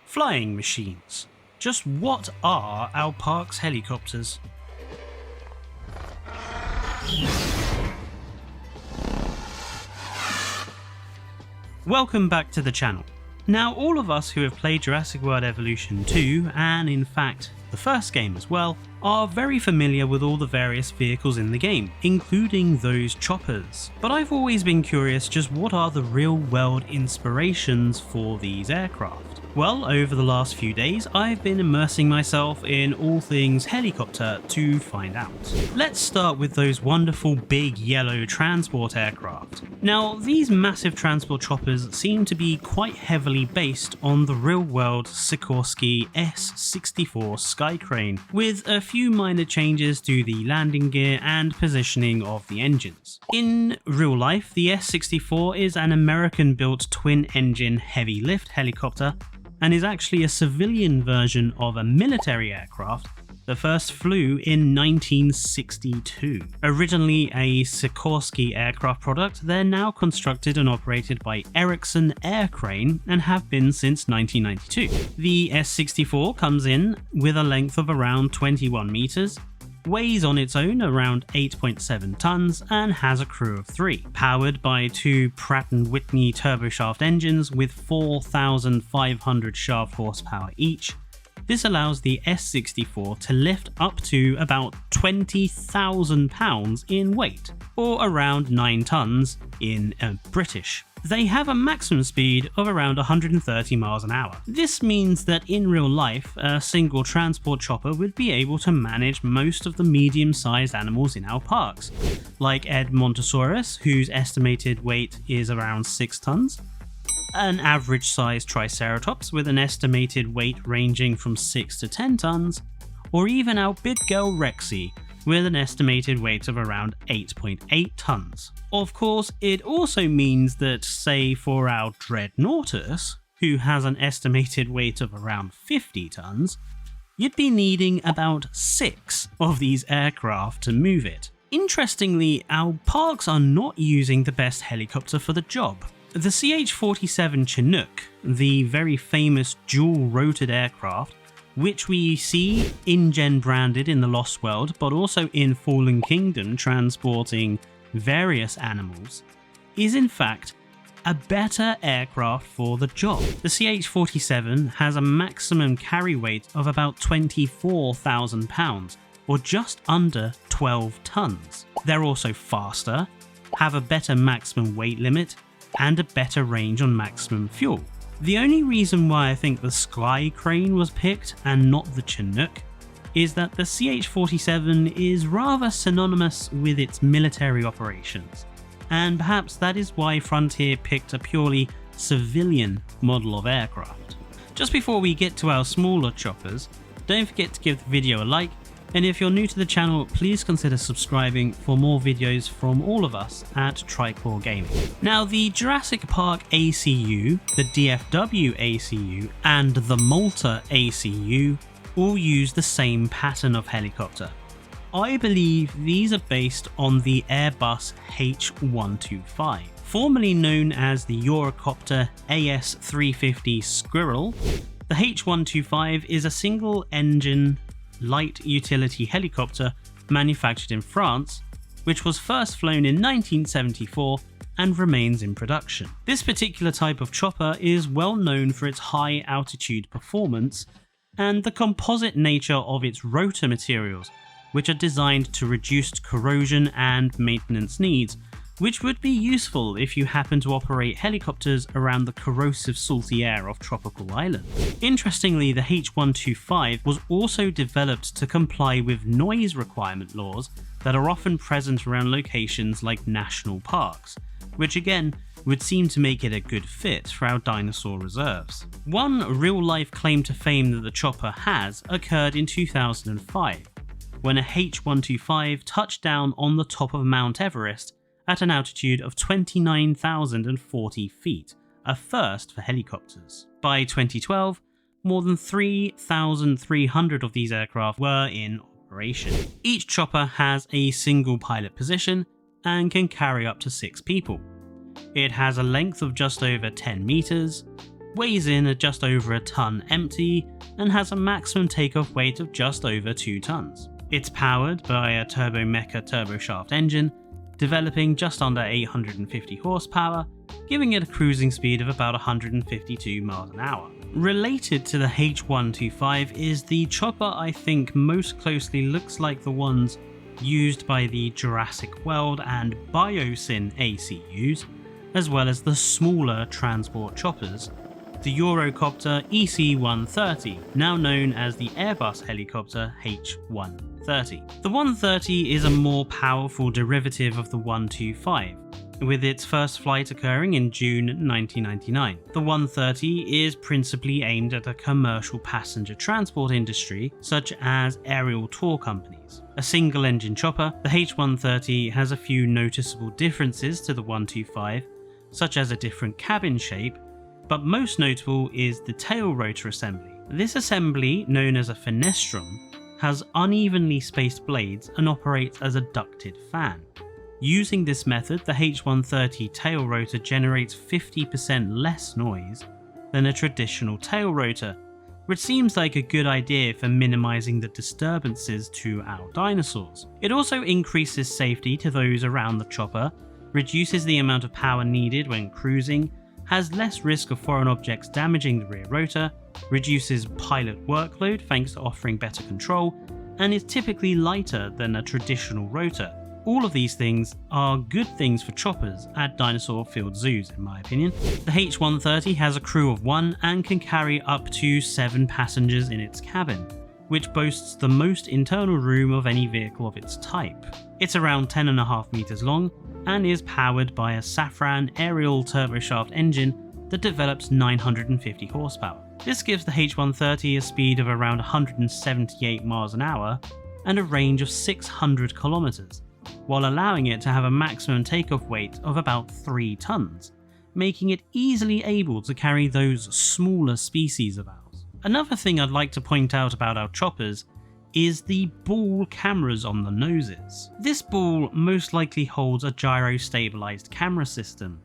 Flying machines. Just what are our park's helicopters? Welcome back to the channel. Now, all of us who have played Jurassic World Evolution 2, and in fact the first game as well, are very familiar with all the various vehicles in the game, including those choppers. But I've always been curious just what are the real world inspirations for these aircraft? Well, over the last few days, I've been immersing myself in all things helicopter to find out. Let's start with those wonderful big yellow transport aircraft. Now, these massive transport choppers seem to be quite heavily based on the real-world Sikorsky S64 Sky Crane, with a few minor changes to the landing gear and positioning of the engines. In real life, the S64 is an American-built twin-engine heavy-lift helicopter and is actually a civilian version of a military aircraft that first flew in 1962. Originally a Sikorsky aircraft product, they're now constructed and operated by Ericsson Air Crane and have been since 1992. The S64 comes in with a length of around 21 meters, weighs on its own around 8.7 tons and has a crew of 3. Powered by two Pratt & Whitney turboshaft engines with 4,500 shaft horsepower each, this allows the S64 to lift up to about 20,000 pounds in weight, or around 9 tons in British. They have a maximum speed of around 130 miles an hour. This means that in real life, a single transport chopper would be able to manage most of the medium-sized animals in our parks, like Edmontosaurus, whose estimated weight is around 6 tons, an average-sized Triceratops with an estimated weight ranging from 6 to 10 tons, or even our big girl Rexy, with an estimated weight of around 8.8 tons. Of course, it also means that, say for our Dreadnoughtus, who has an estimated weight of around 50 tons, you'd be needing about 6 of these aircraft to move it. Interestingly, our parks are not using the best helicopter for the job. The CH-47 Chinook, the very famous dual-rotored aircraft, which we see InGen branded in the Lost World, but also in Fallen Kingdom transporting various animals, is in fact a better aircraft for the job. The CH-47 has a maximum carry weight of about 24,000 pounds, or just under 12 tons. They're also faster, have a better maximum weight limit, and a better range on maximum fuel. The only reason why I think the Sky Crane was picked and not the Chinook is that the CH-47 is rather synonymous with its military operations, and perhaps that is why Frontier picked a purely civilian model of aircraft. Just before we get to our smaller choppers, don't forget to give the video a like, and if you're new to the channel, please consider subscribing for more videos from all of us at Tricore Gaming. Now, the Jurassic Park ACU, the DFW ACU, and the Malta ACU all use the same pattern of helicopter. I believe these are based on the Airbus H125. Formerly known as the Eurocopter AS350 Squirrel, the H125 is a single-engine light utility helicopter manufactured in France, which was first flown in 1974 and remains in production. This particular type of chopper is well known for its high altitude performance and the composite nature of its rotor materials, which are designed to reduce corrosion and maintenance needs, which would be useful if you happen to operate helicopters around the corrosive salty air of tropical islands. Interestingly, the H125 was also developed to comply with noise requirement laws that are often present around locations like national parks, which again would seem to make it a good fit for our dinosaur reserves. One real-life claim to fame that the chopper has occurred in 2005, when a H125 touched down on the top of Mount Everest at an altitude of 29,040 feet, a first for helicopters. By 2012, more than 3,300 of these aircraft were in operation. Each chopper has a single pilot position and can carry up to 6 people. It has a length of just over 10 meters, weighs in at just over a ton empty, and has a maximum takeoff weight of just over 2 tons. It's powered by a turbomecha turboshaft engine, developing just under 850 horsepower, giving it a cruising speed of about 152 miles an hour. Related to the H125 is the chopper I think most closely looks like the ones used by the Jurassic World and Biosyn ACUs, as well as the smaller transport choppers, the Eurocopter EC130, now known as the Airbus helicopter H130. The 130 is a more powerful derivative of the 125, with its first flight occurring in June 1999. The 130 is principally aimed at a commercial passenger transport industry, such as aerial tour companies. A single-engine chopper, the H130 has a few noticeable differences to the 125, such as a different cabin shape, but most notable is the tail rotor assembly. This assembly, known as a fenestrum, has unevenly spaced blades and operates as a ducted fan. Using this method, the H130 tail rotor generates 50% less noise than a traditional tail rotor, which seems like a good idea for minimizing the disturbances to our dinosaurs. It also increases safety to those around the chopper, reduces the amount of power needed when cruising, has less risk of foreign objects damaging the rear rotor, reduces pilot workload thanks to offering better control, and is typically lighter than a traditional rotor. All of these things are good things for choppers at dinosaur field zoos, in my opinion. The H130 has a crew of 1 and can carry up to 7 passengers in its cabin, which boasts the most internal room of any vehicle of its type. It's around 10.5 meters long and is powered by a Safran aerial turboshaft engine that develops 950 horsepower. This gives the H130 a speed of around 178 miles an hour and a range of 600 kilometers, while allowing it to have a maximum takeoff weight of about 3 tons, making it easily able to carry those smaller species of ours. Another thing I'd like to point out about our choppers is the ball cameras on the noses. This ball most likely holds a gyro-stabilized camera system.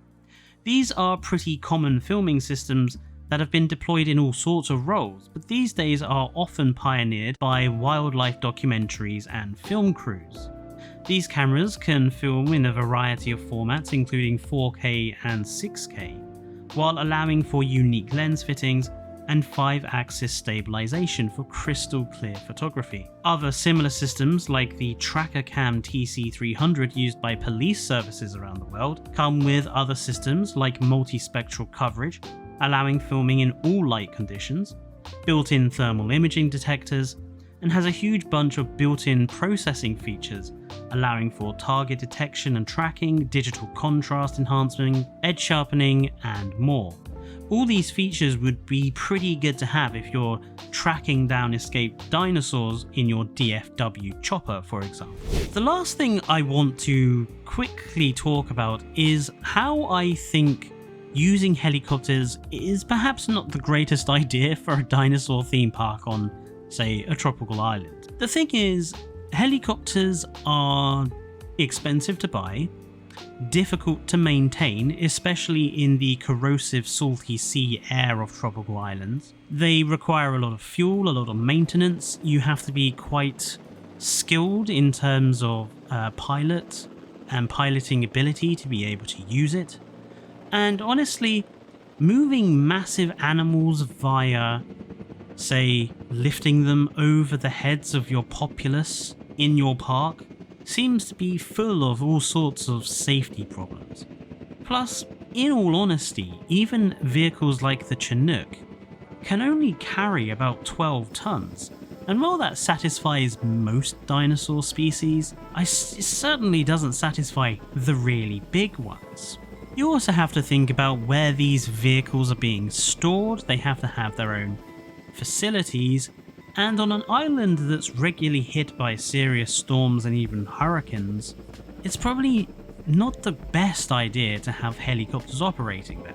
These are pretty common filming systems that have been deployed in all sorts of roles, but these days are often pioneered by wildlife documentaries and film crews. These cameras can film in a variety of formats including 4K and 6K, while allowing for unique lens fittings and 5-axis stabilization for crystal clear photography. Other similar systems like the TrackerCam TC300 used by police services around the world come with other systems like multispectral coverage, allowing filming in all light conditions, built-in thermal imaging detectors, and has a huge bunch of built-in processing features, allowing for target detection and tracking, digital contrast enhancement, edge sharpening, and more. All these features would be pretty good to have if you're tracking down escaped dinosaurs in your DFW chopper, for example. The last thing I want to quickly talk about is how I think using helicopters is perhaps not the greatest idea for a dinosaur theme park on, say, a tropical island. The thing is, helicopters are expensive to buy, difficult to maintain, especially in the corrosive salty sea air of tropical islands. They require a lot of fuel, a lot of maintenance. You have to be quite skilled in terms of pilot and piloting ability to be able to use it. And honestly, moving massive animals via, say, lifting them over the heads of your populace in your park seems to be full of all sorts of safety problems. Plus, in all honesty, even vehicles like the Chinook can only carry about 12 tons, and while that satisfies most dinosaur species, it certainly doesn't satisfy the really big ones. You also have to think about where these vehicles are being stored. They have to have their own facilities, and on an island that's regularly hit by serious storms and even hurricanes, it's probably not the best idea to have helicopters operating there.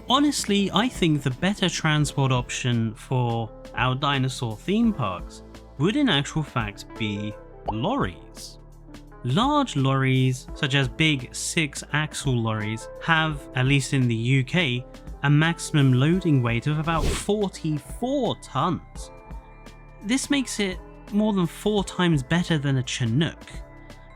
Honestly, I think the better transport option for our dinosaur theme parks would in actual fact be lorries. Large lorries, such as big 6-axle lorries, have, at least in the UK, a maximum loading weight of about 44 tons. This makes it more than 4 times better than a Chinook,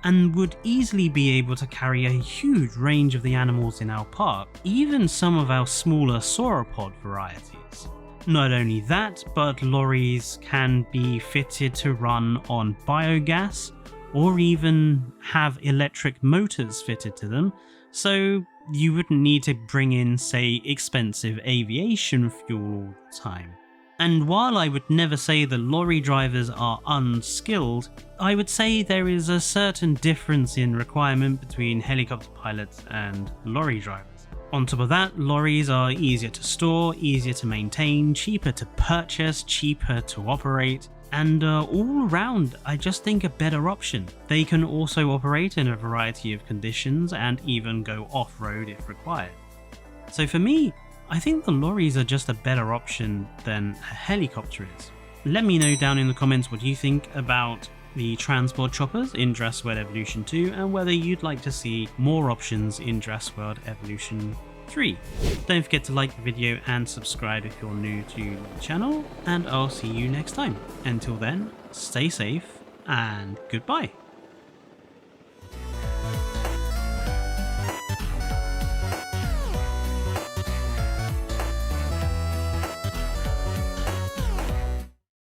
and would easily be able to carry a huge range of the animals in our park, even some of our smaller sauropod varieties. Not only that, but lorries can be fitted to run on biogas, or even have electric motors fitted to them, so you wouldn't need to bring in, say, expensive aviation fuel all the time. And while I would never say that lorry drivers are unskilled, I would say there is a certain difference in requirement between helicopter pilots and lorry drivers. On top of that, lorries are easier to store, easier to maintain, cheaper to purchase, cheaper to operate, and all around I just think a better option. They can also operate in a variety of conditions and even go off-road if required. So for me, I think the lorries are just a better option than a helicopter is. Let me know down in the comments what you think about the transport choppers in Jurassic World Evolution 2 and whether you'd like to see more options in Jurassic World Evolution 3. Don't forget to like the video and subscribe if you're new to the channel, and I'll see you next time. Until then, stay safe and goodbye.